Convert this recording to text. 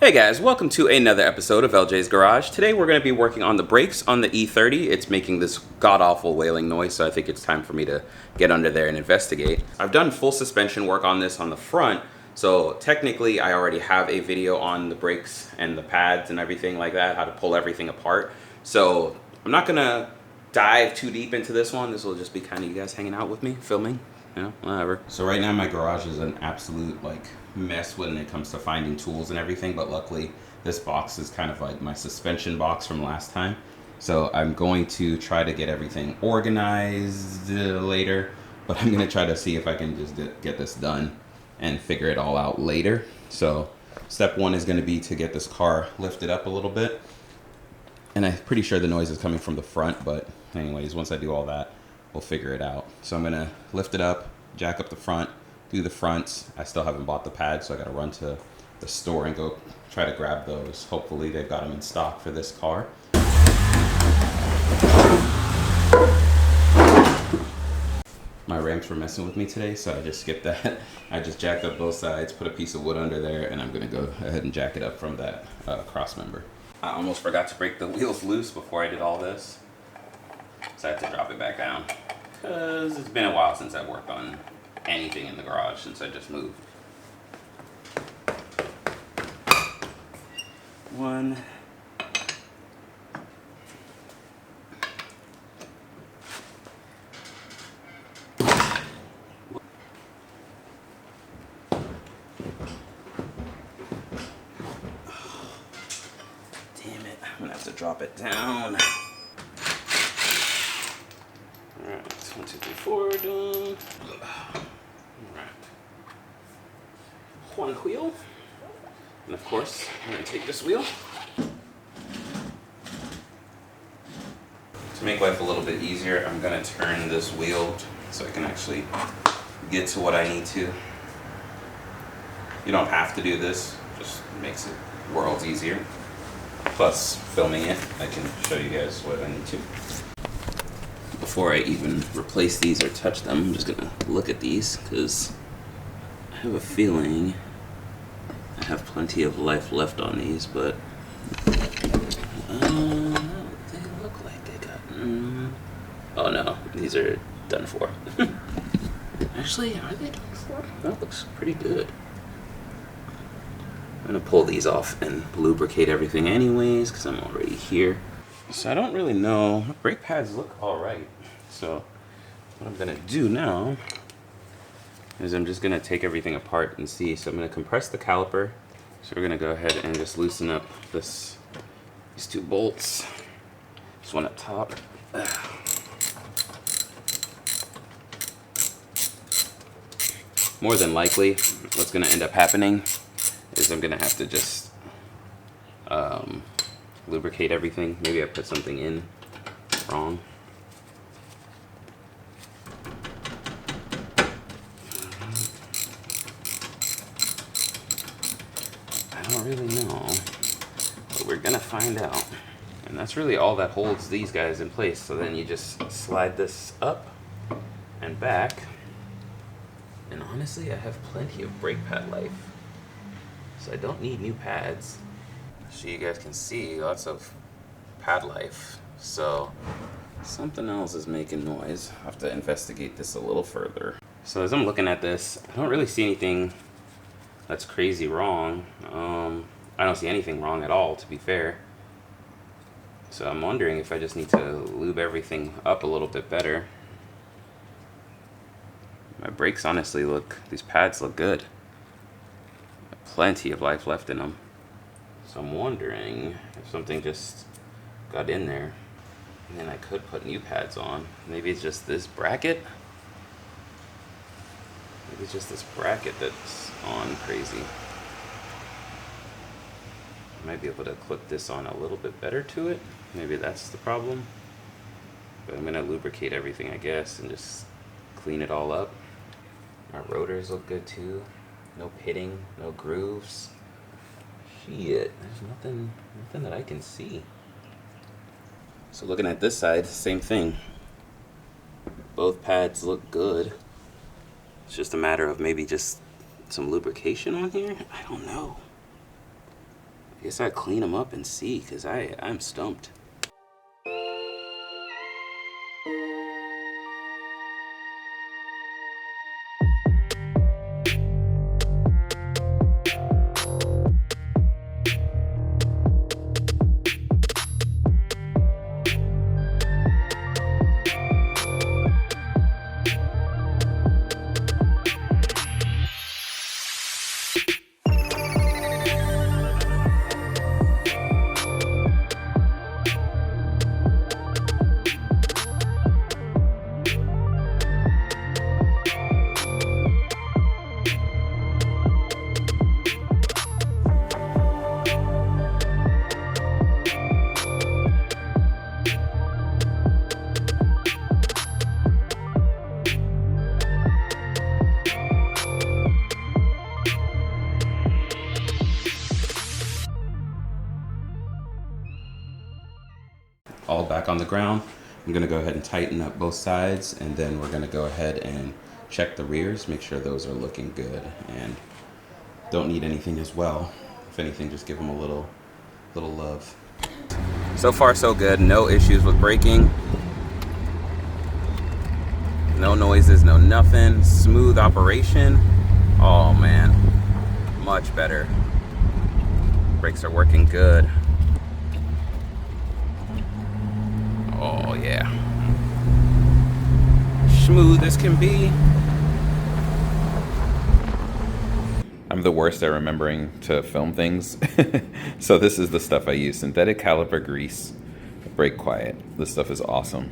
Hey guys, welcome to another episode of LJ's Garage. Today we're going to be working on the brakes on the E30. It's making this god-awful wailing noise, so I think it's time for me to get under there and investigate. I've done full suspension work on this on the front, so technically I already have a video on the brakes and the pads and everything like that, how to pull everything apart. So I'm not going to dive too deep into this one. This will just be kind of you guys hanging out with me, filming, you know, whatever. So right now my garage is an absolute mess when it comes to finding tools and everything, but luckily this box is kind of like my suspension box from last time. So I'm going to try to get everything organized later, but I'm going to try to see if I can just get this done and figure it all out later. So step one is going to be to get this car lifted up a little bit. And I'm pretty sure the noise is coming from the front, but anyways, once I do all that, we'll figure it out. So I'm going to lift it up, jack up the front, do the fronts. I still haven't bought the pads, so I got to run to the store and go try to grab those. Hopefully they've got them in stock for this car. My ramps were messing with me today, so I just skipped that. I just jacked up both sides, put a piece of wood under there, and I'm going to go ahead and jack it up from that cross member. I almost forgot to break the wheels loose before I did all this, so I had to drop it back down because it's been a while since I've worked on anything in the garage since I just moved. One. Damn it, I'm gonna have to drop it down. Alright, 1, 2, 3, 4, done. Alright. One wheel. And of course, I'm going to take this wheel. To make life a little bit easier, I'm going to turn this wheel so I can actually get to what I need to. You don't have to do this, just makes it worlds easier. Plus, filming it, I can show you guys what I need to. Before I even replace these or touch them, I'm just going to look at these because I have a feeling I have plenty of life left on these, but they look like they got... Oh no, these are done for. Actually, are they done for? That looks pretty good. I'm going to pull these off and lubricate everything anyways because I'm already here. So I don't really know. Brake pads look alright. So what I'm going to do now is I'm just going to take everything apart and see. So I'm going to compress the caliper. So we're going to go ahead and just loosen up these two bolts. This one up top. More than likely, what's going to end up happening is I'm going to have to just lubricate everything. Maybe I put something in wrong. I don't really know, but we're gonna find out. And that's really all that holds these guys in place. So then you just slide this up and back. And honestly, I have plenty of brake pad life, so I don't need new pads. So you guys can see lots of pad life. So something else is making noise. I'll have to investigate this a little further. So as I'm looking at this, I don't really see anything that's crazy wrong. I don't see anything wrong at all, to be fair. So I'm wondering if I just need to lube everything up a little bit better. My brakes honestly these pads look good. Plenty of life left in them. So I'm wondering if something just got in there. And then I could put new pads on. Maybe it's just this bracket. Maybe it's just this bracket that's on crazy. I might be able to clip this on a little bit better to it. Maybe that's the problem. But I'm gonna lubricate everything, I guess, and just clean it all up. Our rotors look good too. No pitting, no grooves. Shit, there's nothing that I can see. So looking at this side, same thing. Both pads look good. It's just a matter of maybe just some lubrication on here. I don't know. I guess I'd clean them up and see, because I'm stumped. All back on the ground. I'm gonna go ahead and tighten up both sides, and then we're gonna go ahead and check the rears, make sure those are looking good and don't need anything as well. If anything, just give them a little love. So far so good, no issues with braking. No noises, no nothing, smooth operation. Oh man, much better. Brakes are working good. Oh yeah, smooth as can be. I'm the worst at remembering to film things. So this is the stuff I use: synthetic caliper grease, brake quiet. This stuff is awesome.